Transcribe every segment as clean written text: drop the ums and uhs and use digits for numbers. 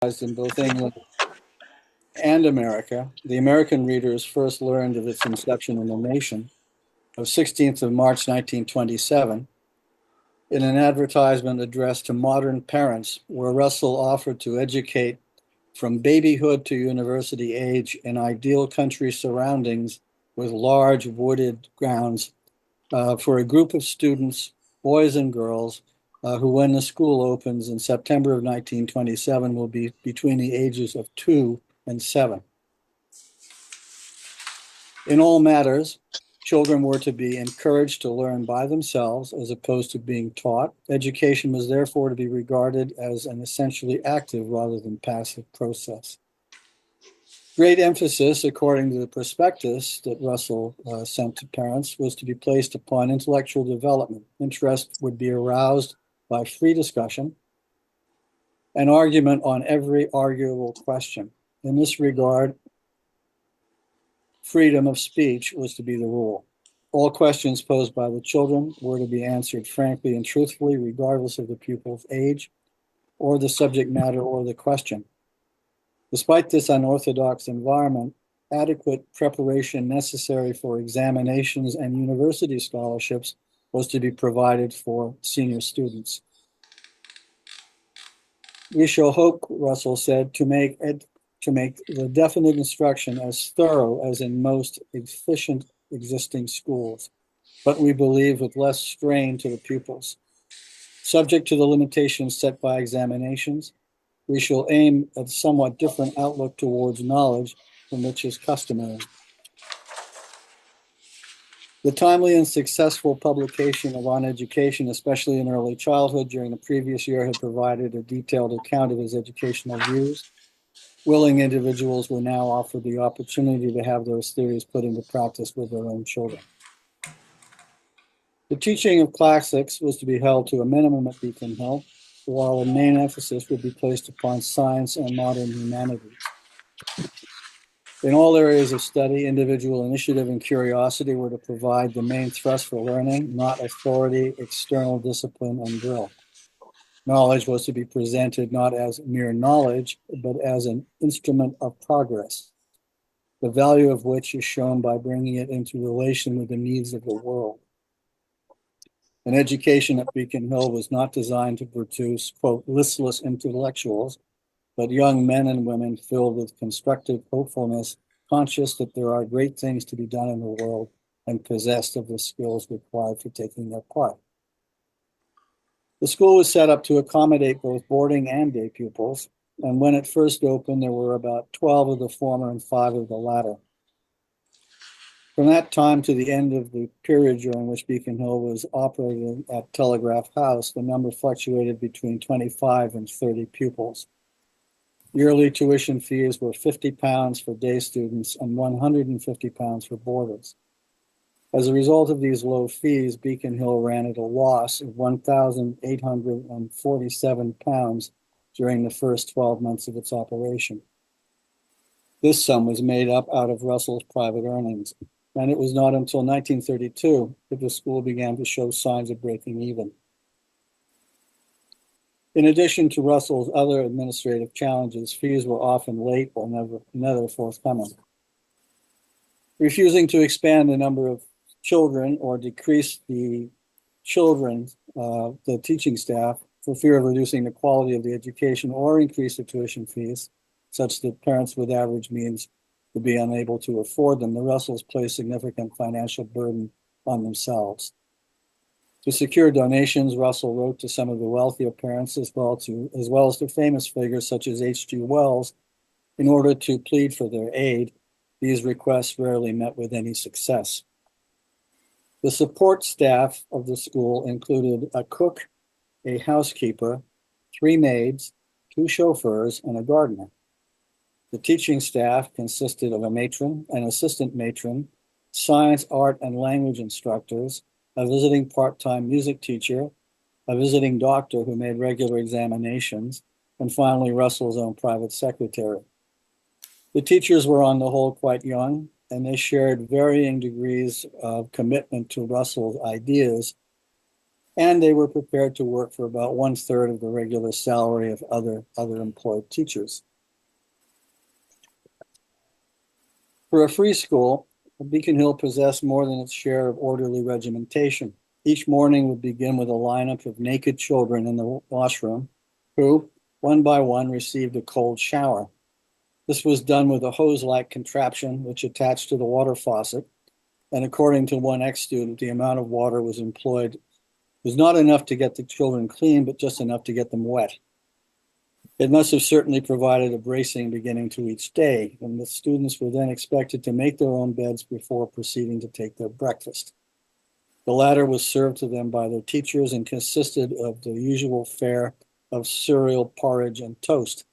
in both England and America. The American readers first learned of its inception in the Nation of 16th of March 1927 in an advertisement addressed to modern parents, where Russell offered to educate from babyhood to university age in ideal country surroundings with large wooded grounds for a group of students, boys and girls, who, when the school opens in September of 1927, will be between the ages of 2 and 7. In all matters, children were to be encouraged to learn by themselves as opposed to being taught. Education was therefore to be regarded as an essentially active rather than passive process. Great emphasis, according to the prospectus that Russell sent to parents, was to be placed upon intellectual development. Interest would be aroused by free discussion and argument on every arguable question. In this regard, freedom of speech was to be the rule. All questions posed by the children were to be answered frankly and truthfully, regardless of the pupil's age or the subject matter or the question. Despite this unorthodox environment, adequate preparation necessary for examinations and university scholarships was to be provided for senior students. We shall hope, Russell said, to make the definite instruction as thorough as in most efficient existing schools, but we believe with less strain to the pupils. Subject to the limitations set by examinations, we shall aim at a somewhat different outlook towards knowledge from which is customary. The timely and successful publication of On Education, especially in early childhood, during the previous year had provided a detailed account of his educational views. Willing individuals were now offered the opportunity to have those theories put into practice with their own children. The teaching of classics was to be held to a minimum at Beacon Hill, while the main emphasis would be placed upon science and modern humanities. In all areas of study, individual initiative and curiosity were to provide the main thrust for learning, not authority, external discipline, and drill. Knowledge was to be presented not as mere knowledge, but as an instrument of progress, the value of which is shown by bringing it into relation with the needs of the world. An education at Beacon Hill was not designed to produce, quote, listless intellectuals, but young men and women filled with constructive hopefulness, conscious that there are great things to be done in the world and possessed of the skills required for taking their part. The school was set up to accommodate both boarding and day pupils, and when it first opened, there were about 12 of the former and 5 of the latter. From that time to the end of the period during which Beacon Hill was operating at Telegraph House, the number fluctuated between 25 and 30 pupils. Yearly tuition fees were £50 for day students and £150 for boarders. As a result of these low fees, Beacon Hill ran at a loss of £1,847 during the first 12 months of its operation. This sum was made up out of Russell's private earnings, and it was not until 1932 that the school began to show signs of breaking even. In addition to Russell's other administrative challenges, fees were often late or never forthcoming. Refusing to expand the number of children or decrease the teaching staff for fear of reducing the quality of the education or increase the tuition fees, such that parents with average means would be unable to afford them, the Russells placed significant financial burden on themselves. To secure donations, Russell wrote to some of the wealthier parents as well as to famous figures such as H.G. Wells in order to plead for their aid. These requests rarely met with any success. The support staff of the school included a cook, a housekeeper, 3 maids, 2 chauffeurs, and a gardener. The teaching staff consisted of a matron, an assistant matron, science, art, and language instructors, a visiting part-time music teacher, a visiting doctor who made regular examinations, and finally Russell's own private secretary. The teachers were on the whole quite young, and they shared varying degrees of commitment to Russell's ideas and they were prepared to work for about 1/3 of the regular salary of other employed teachers. For a free school, Beacon Hill possessed more than its share of orderly regimentation. Each morning would begin with a lineup of naked children in the washroom who, one by one, received a cold shower. This was done with a hose-like contraption which attached to the water faucet, and according to one ex-student, the amount of water was employed was not enough to get the children clean, but just enough to get them wet. It must have certainly provided a bracing beginning to each day, and the students were then expected to make their own beds before proceeding to take their breakfast. The latter was served to them by their teachers and consisted of the usual fare of cereal, porridge, and toast.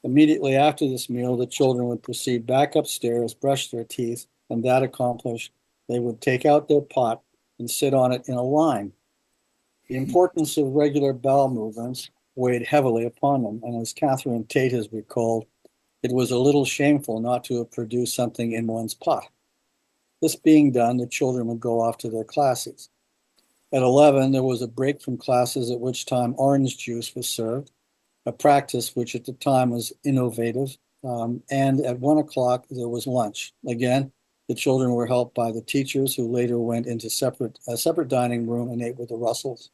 Immediately after this meal, the children would proceed back upstairs, brush their teeth, and that accomplished, they would take out their pot and sit on it in a line. The importance of regular bowel movements weighed heavily upon them, and as Catherine Tate has recalled, it was a little shameful not to have produced something in one's pot. This being done, the children would go off to their classes. At 11, there was a break from classes, at which time orange juice was served, a practice which at the time was innovative. And at 1 o'clock, there was lunch. Again, the children were helped by the teachers, who later went into a separate dining room and ate with the Russells.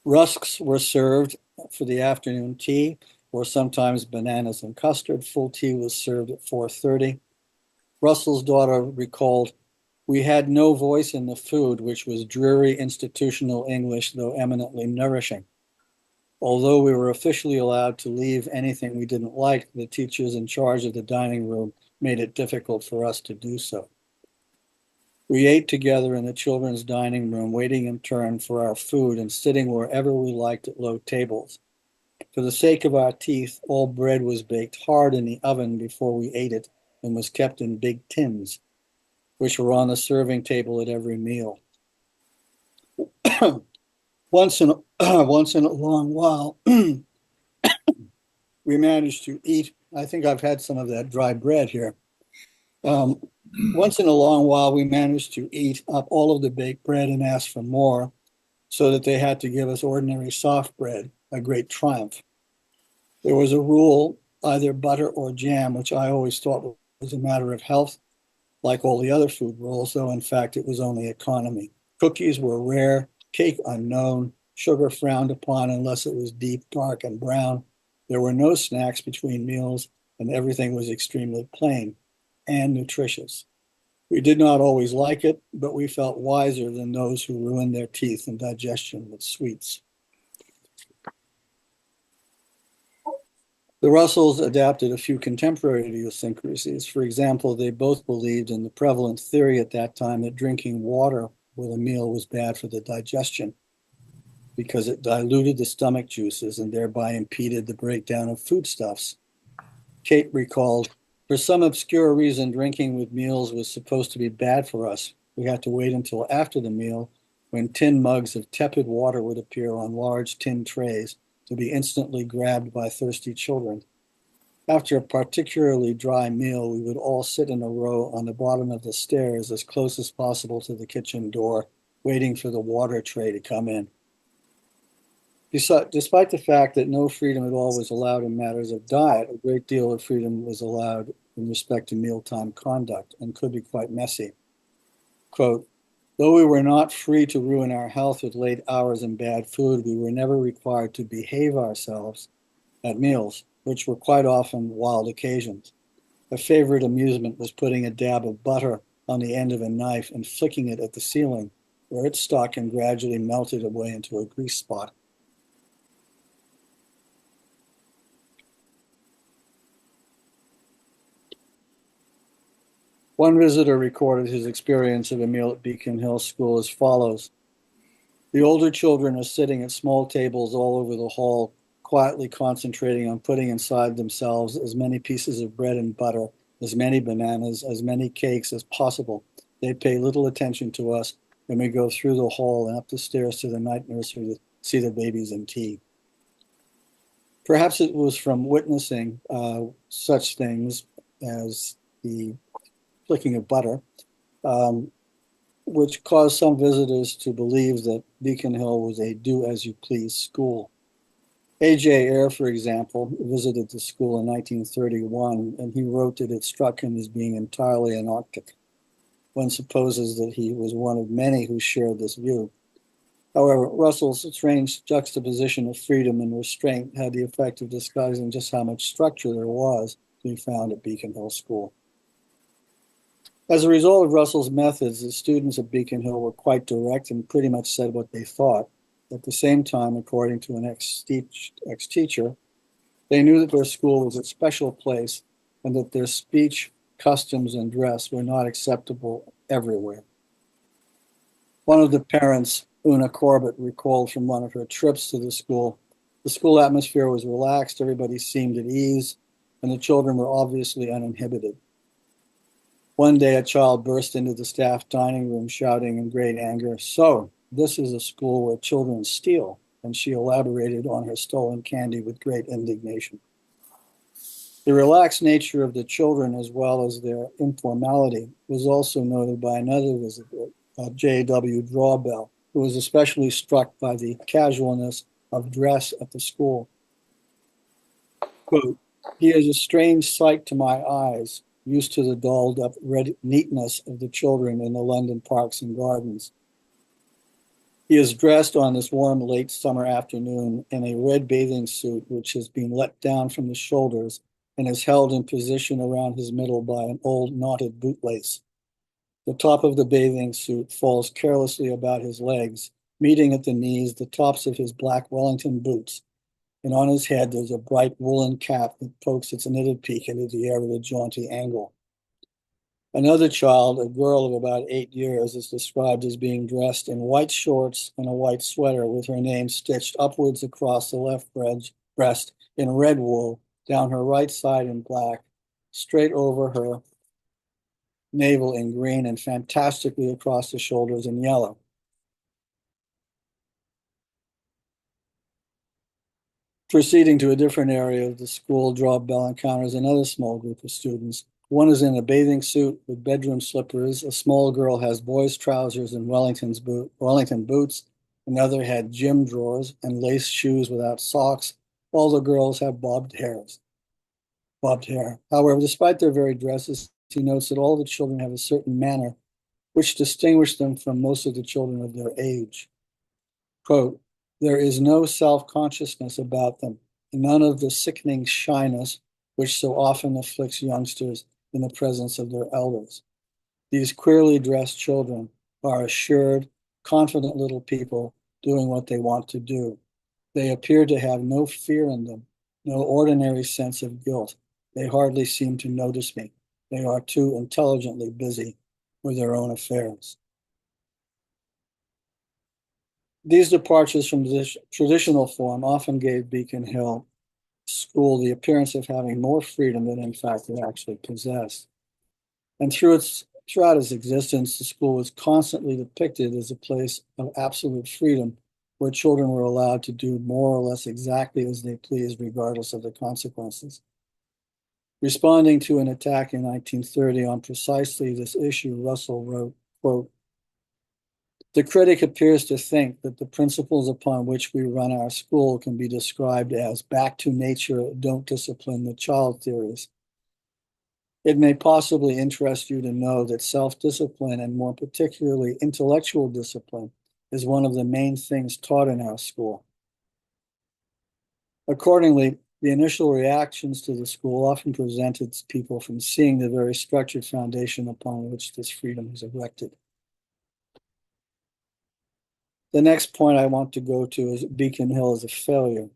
Rusks were served for the afternoon tea, or sometimes bananas and custard. Full tea was served at 4:30. Russell's daughter recalled, "We had no voice in the food, which was dreary institutional English, though eminently nourishing. Although we were officially allowed to leave anything we didn't like, the teachers in charge of the dining room made it difficult for us to do so. We ate together in the children's dining room, waiting in turn for our food and sitting wherever we liked at low tables. For the sake of our teeth, all bread was baked hard in the oven before we ate it and was kept in big tins, which were on the serving table at every meal. Once in a long while, we managed to eat. I think I've had some of that dry bread here. Once in a long while, we managed to eat up all of the baked bread and ask for more, so that they had to give us ordinary soft bread, a great triumph. There was a rule, either butter or jam, which I always thought was a matter of health, like all the other food rules, though in fact it was only economy. Cookies were rare, cake unknown, sugar frowned upon unless it was deep, dark, and brown. There were no snacks between meals, and everything was extremely plain and nutritious. We did not always like it, but we felt wiser than those who ruined their teeth and digestion with sweets." The Russells adapted a few contemporary idiosyncrasies. For example, they both believed in the prevalent theory at that time that drinking water with a meal was bad for the digestion, because it diluted the stomach juices and thereby impeded the breakdown of foodstuffs. Kate recalled, "For some obscure reason, drinking with meals was supposed to be bad for us. We had to wait until after the meal, when tin mugs of tepid water would appear on large tin trays to be instantly grabbed by thirsty children. After a particularly dry meal, we would all sit in a row on the bottom of the stairs as close as possible to the kitchen door, waiting for the water tray to come in." Despite the fact that no freedom at all was allowed in matters of diet, a great deal of freedom was allowed in respect to mealtime conduct and could be quite messy. Quote, "Though we were not free to ruin our health with late hours and bad food, we were never required to behave ourselves at meals, which were quite often wild occasions. A favorite amusement was putting a dab of butter on the end of a knife and flicking it at the ceiling, where it stuck and gradually melted away into a grease spot." One visitor recorded his experience of a meal at Beacon Hill School as follows: "The older children are sitting at small tables all over the hall, quietly concentrating on putting inside themselves as many pieces of bread and butter, as many bananas, as many cakes as possible. They pay little attention to us, and we go through the hall and up the stairs to the night nursery to see the babies and tea." Perhaps it was from witnessing such things as the flicking of butter, um, which caused some visitors to believe that Beacon Hill was a do-as-you-please school. A.J. Ayer, for example, visited the school in 1931, and he wrote that it struck him as being entirely anarchic. One supposes that he was one of many who shared this view. However, Russell's strange juxtaposition of freedom and restraint had the effect of disguising just how much structure there was to be found at Beacon Hill School. As a result of Russell's methods, the students at Beacon Hill were quite direct and pretty much said what they thought. At the same time, according to an ex-teacher, they knew that their school was a special place and that their speech, customs, and dress were not acceptable everywhere. One of the parents, Una Corbett, recalled from one of her trips to the school atmosphere was relaxed, everybody seemed at ease, and the children were obviously uninhibited. One day, a child burst into the staff dining room shouting in great anger, "So, this is a school where children steal," and she elaborated on her stolen candy with great indignation. The relaxed nature of the children, as well as their informality, was also noted by another visitor, J.W. Drawbell, who was especially struck by the casualness of dress at the school. Quote, "He is a strange sight to my eyes, used to the dolled-up neatness of the children in the London parks and gardens. He is dressed on this warm late summer afternoon in a red bathing suit which has been let down from the shoulders and is held in position around his middle by an old knotted bootlace. The top of the bathing suit falls carelessly about his legs, meeting at the knees the tops of his black Wellington boots, and on his head there's a bright woolen cap that pokes its knitted peak into the air with a jaunty angle. Another child, a girl of about 8 years, is described as being dressed in white shorts and a white sweater with her name stitched upwards across the left breast in red wool, down her right side in black, straight over her navel in green, and fantastically across the shoulders in yellow." Proceeding to a different area of the school, Drawbell encounters another small group of students. One is in a bathing suit with bedroom slippers. A small girl has boys' trousers and Wellington boots. Another had gym drawers and lace shoes without socks. All the girls have bobbed hair. However, despite their varied dresses, he notes that all the children have a certain manner which distinguished them from most of the children of their age. Quote, "There is no self-consciousness about them, and none of the sickening shyness which so often afflicts youngsters in the presence of their elders. These queerly dressed children are assured, confident little people doing what they want to do. They appear to have no fear in them, no ordinary sense of guilt. They hardly seem to notice me. They are too intelligently busy with their own affairs." These departures from this traditional form often gave Beacon Hill School the appearance of having more freedom than in fact it actually possessed. And throughout its existence, the school was constantly depicted as a place of absolute freedom where children were allowed to do more or less exactly as they pleased, regardless of the consequences. Responding to an attack in 1930 on precisely this issue, Russell wrote, quote, "The critic appears to think that the principles upon which we run our school can be described as back to nature, don't discipline the child theories. It may possibly interest you to know that self-discipline, and more particularly intellectual discipline, is one of the main things taught in our school." Accordingly, the initial reactions to the school often prevented people from seeing the very structured foundation upon which this freedom was erected. The next point I want to go to is Beacon Hill as a failure.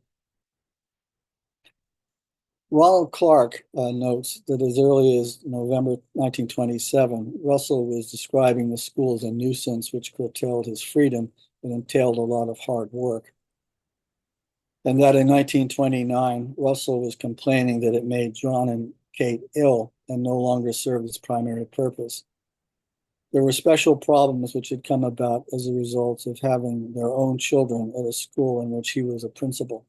Ronald Clark notes that as early as November 1927, Russell was describing the school as a nuisance which curtailed his freedom and entailed a lot of hard work. And that in 1929, Russell was complaining that it made John and Kate ill and no longer served its primary purpose. There were special problems which had come about as a result of having their own children at a school in which he was a principal.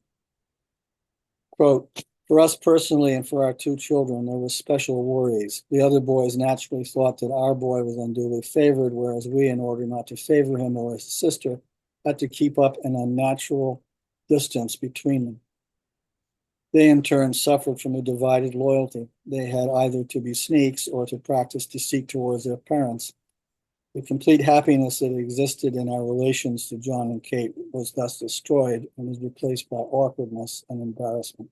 Quote, For us personally and for our two children, there were special worries. The other boys naturally thought that our boy was unduly favored, whereas we, in order not to favor him or his sister, had to keep up an unnatural distance between them. They, in turn, suffered from a divided loyalty. They had either to be sneaks or to practice deceit towards their parents. The complete happiness that existed in our relations to John and Kate was thus destroyed and was replaced by awkwardness and embarrassment.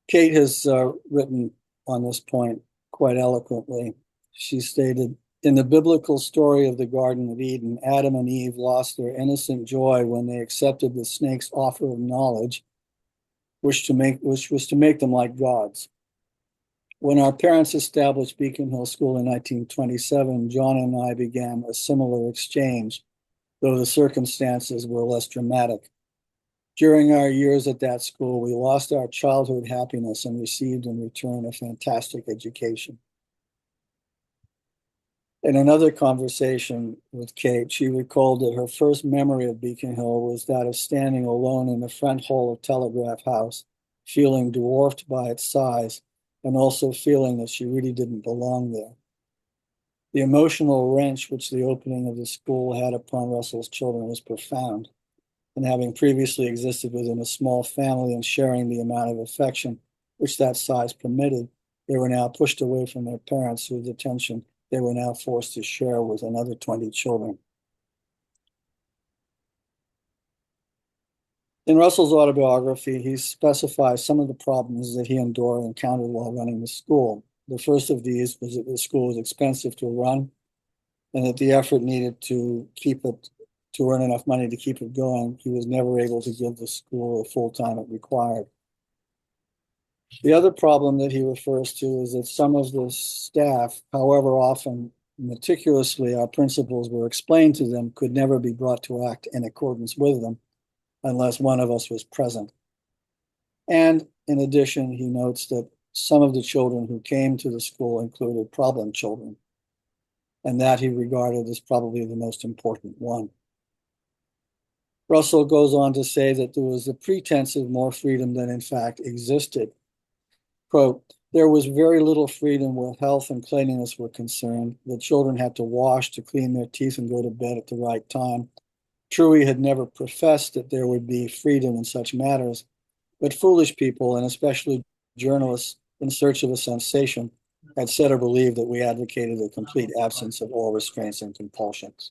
Kate has written on this point quite eloquently. She stated, in the biblical story of the Garden of Eden, Adam and Eve lost their innocent joy when they accepted the snake's offer of knowledge, which was to make them like gods. When our parents established Beacon Hill School in 1927, John and I began a similar exchange, though the circumstances were less dramatic. During our years at that school, we lost our childhood happiness and received in return a fantastic education. In another conversation with Kate, she recalled that her first memory of Beacon Hill was that of standing alone in the front hall of Telegraph House, feeling dwarfed by its size, and also feeling that she really didn't belong there. The emotional wrench which the opening of the school had upon Russell's children was profound, and having previously existed within a small family and sharing the amount of affection which that size permitted, they were now pushed away from their parents, whose attention they were now forced to share with another 20 children. In Russell's autobiography, he specifies some of the problems that he and Dora encountered while running the school. The first of these was that the school was expensive to run and that the effort needed to earn enough money to keep it going. He was never able to give the school the full time it required. The other problem that he refers to is that some of the staff, however often meticulously our principles were explained to them, could never be brought to act in accordance with them unless one of us was present. And in addition, he notes that some of the children who came to the school included problem children, and that he regarded as probably the most important one. Russell goes on to say that there was a pretense of more freedom than in fact existed. Quote, there was very little freedom where health and cleanliness were concerned. The children had to wash, to clean their teeth, and go to bed at the right time. Truey had never professed that there would be freedom in such matters, but foolish people, and especially journalists in search of a sensation, had said or believed that we advocated a complete absence of all restraints and compulsions.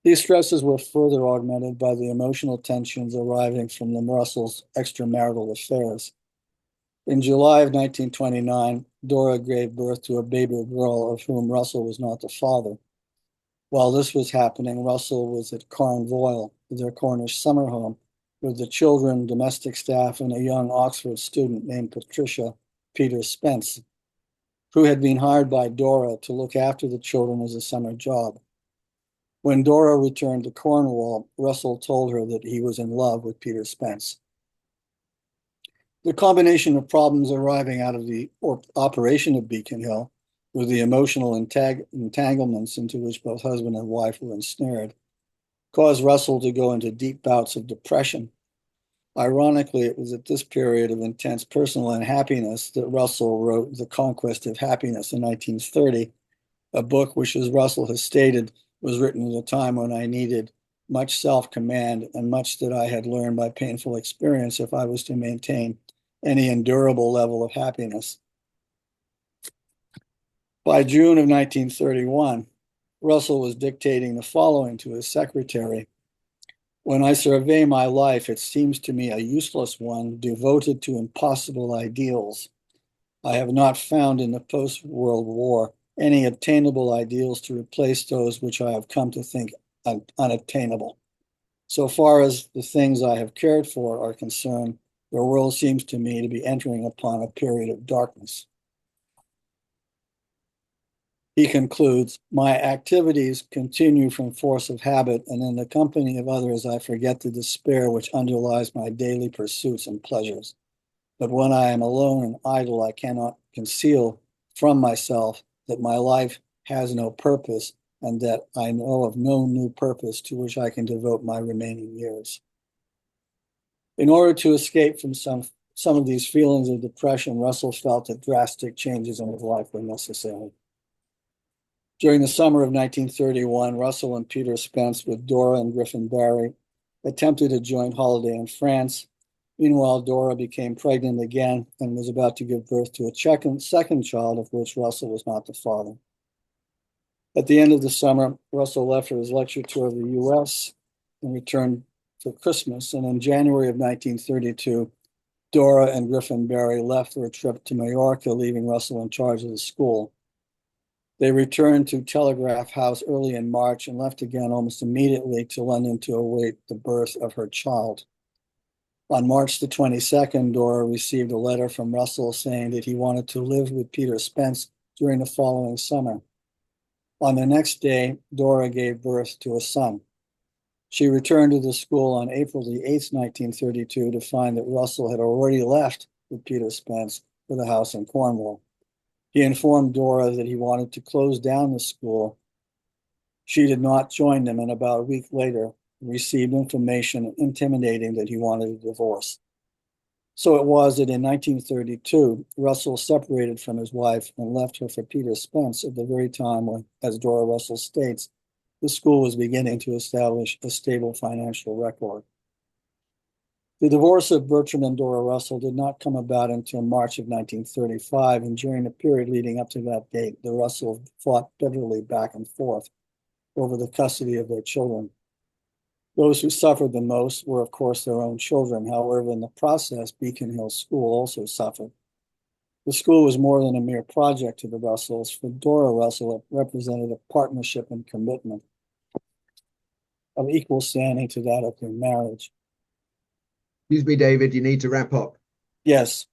These stresses were further augmented by the emotional tensions arising from the Russells' extramarital affairs. In July of 1929, Dora gave birth to a baby girl of whom Russell was not the father. While this was happening, Russell was at Carnvoyle, their Cornish summer home, with the children, domestic staff, and a young Oxford student named Patricia Peter Spence, who had been hired by Dora to look after the children as a summer job. When Dora returned to Cornwall, Russell told her that he was in love with Peter Spence. The combination of problems arriving out of the operation of Beacon Hill, with the emotional entanglements into which both husband and wife were ensnared, caused Russell to go into deep bouts of depression. Ironically, it was at this period of intense personal unhappiness that Russell wrote The Conquest of Happiness in 1930, a book which, as Russell has stated, was written at a time when I needed much self-command and much that I had learned by painful experience if I was to maintain any endurable level of happiness. By June of 1931, Russell was dictating the following to his secretary. When I survey my life, it seems to me a useless one, devoted to impossible ideals. I have not found in the post-World War any attainable ideals to replace those which I have come to think unattainable. So far as the things I have cared for are concerned, the world seems to me to be entering upon a period of darkness. He concludes, my activities continue from force of habit, and in the company of others I forget the despair which underlies my daily pursuits and pleasures. But when I am alone and idle, I cannot conceal from myself that my life has no purpose and that I know of no new purpose to which I can devote my remaining years. In order to escape from some of these feelings of depression, Russell felt that drastic changes in his life were necessary. During the summer of 1931, Russell and Peter Spence, with Dora and Griffin Barry, attempted a joint holiday in France. Meanwhile, Dora became pregnant again and was about to give birth to a second child, of which Russell was not the father. At the end of the summer, Russell left for his lecture tour of the U.S. and returned for Christmas. And in January of 1932, Dora and Griffin Barry left for a trip to Mallorca, leaving Russell in charge of the school. They returned to Telegraph House early in March and left again almost immediately to London to await the birth of her child. On March the 22nd, Dora received a letter from Russell saying that he wanted to live with Peter Spence during the following summer. On the next day, Dora gave birth to a son. She returned to the school on April the 8th, 1932, to find that Russell had already left with Peter Spence for the house in Cornwall. He informed Dora that he wanted to close down the school. She did not join them, and about a week later received information intimating that he wanted a divorce. So it was that in 1932, Russell separated from his wife and left her for Peter Spence at the very time when, as Dora Russell states, the school was beginning to establish a stable financial record. The divorce of Bertrand and Dora Russell did not come about until March of 1935, and during the period leading up to that date, the Russells fought bitterly back and forth over the custody of their children. Those who suffered the most were, of course, their own children. However, in the process, Beacon Hill School also suffered. The school was more than a mere project to the Russells. For Dora Russell, it represented a partnership and commitment of equal standing to that of their marriage. Excuse me, David, you need to wrap up. Yes.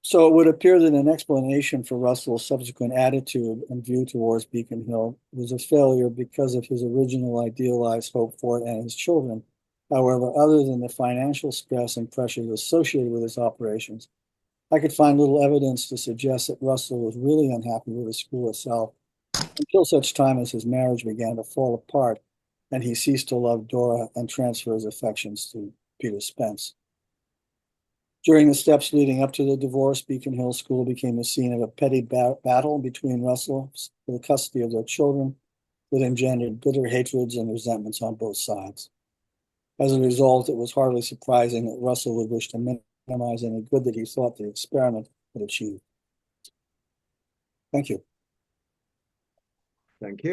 So it would appear that an explanation for Russell's subsequent attitude and view towards Beacon Hill was a failure because of his original idealized hope for it and his children. However, other than the financial stress and pressures associated with his operations, I could find little evidence to suggest that Russell was really unhappy with the school itself until such time as his marriage began to fall apart and he ceased to love Dora and transfer his affections to Peter Spence. During the steps leading up to the divorce, Beacon Hill School became the scene of a petty battle between Russells for the custody of their children that engendered bitter hatreds and resentments on both sides. As a result, it was hardly surprising that Russell would wish to minimize any good that he thought the experiment would achieve. Thank you. Thank you.